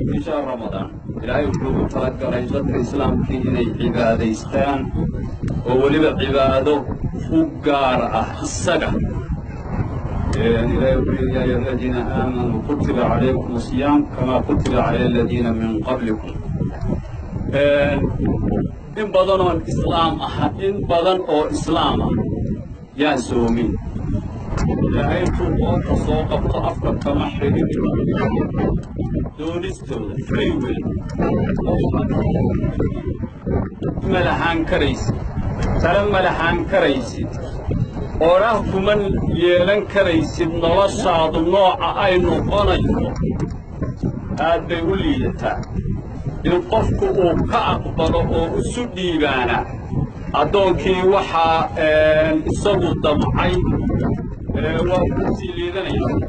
في شهر رمضان إلهي وحلوه فلك رئيسة الإسلام في إني عباديستان وولي عباده فقار السجع إلهي وحلوه يا الذين آمنوا كتب عليكم الصيام كما كتب على الذين من قبلكم إن بدنوا الإسلام إن بدنوا إسلام يا سومين إلهي تقول تصوقف أفكار كما حريم دونستو فريويل ملحان كريسي ترى ملحان كريسي وراه كمان يلان كريسي نلاشاد نوع أي نقنيو هذا بيقول لي لتا القفك أو كأقبل أو سدي بانا أدونكي وحا إصابو دمعي وكسي ليدنيا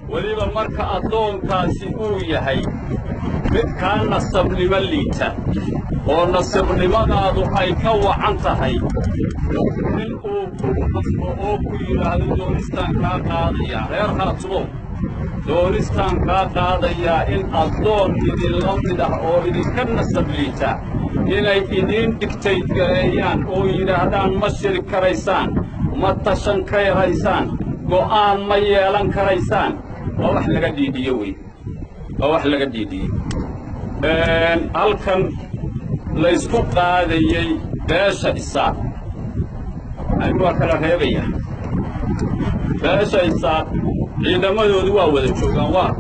وليبا مركا أدونكاسي أو يهي كان نصب لمن ليتا ونصب لمن أدو أي كوا عنتهي من أوكو يرهد دونستان كاقاضيا غير خاطبو دونستان كاقاضيا إن أدون إذن لمده أو إذن كان نصب ليتا إنay idin dictate gareeyaan oo yiraahdaan ma shiri karaysaan ma tashan karaysaan go'aan ma yeelan karaysaan waa wax laga diidiyo way waa wax laga diidiyo halkan la isku qaadayay beesha isaaq ay waa kala reebaya beesha isaaq ciidamadoodu waa wada joogaan waa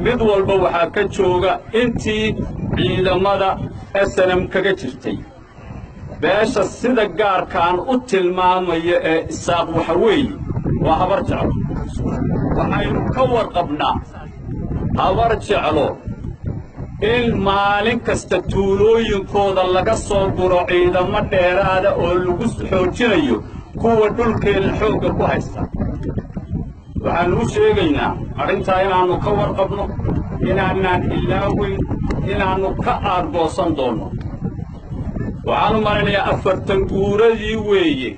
mid walba waxaa ka jooga intii ciidamada SNM kaga jirtay beesha sida gaarkaan u tilmaamaya ee isaaq waxa weeye waa habar jeclo waxaynu ka warqabnaa habar jeclo in maalin kasta tuulooyinkooda laga soo guro ciidamo dheeraada oo lagu xoojinayo kuwa dhulkeena xoogga ku haysta waxaanu u sheegaynaa arrintaa inaannu ka warqabno inaanaan ilaaweyn inaannu ka aargoosan doonno waxaanu marinayaa 40 guuradii weeye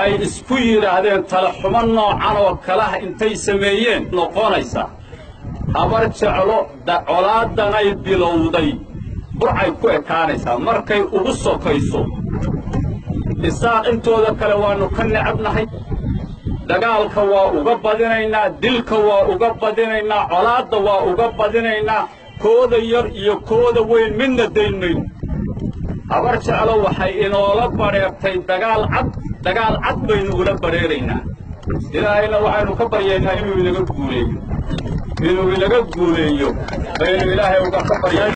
ay isku yidhaahdeen tala xumo noocan oo kalaha intay sameeyeen noqonaysa habar jeclo colaadanay bilowday burcay ku ekaanaysaa markay ugu sokayso isaaq intooda kale waannu ka necabnahay dagaalka waa uga badinaynaa dilka waa uga badinaynaa colaadda waa uga badinaynaa kooda yar iyo kooda weyn midna daynmayno habar jeclo waxay inoola bareertay dagaal cad baynu ula bareeraynaa ilaahayna waxaynu ka baryaynaa inuu inaga guuleeyo baynu ilaahay uga ka baryaynaa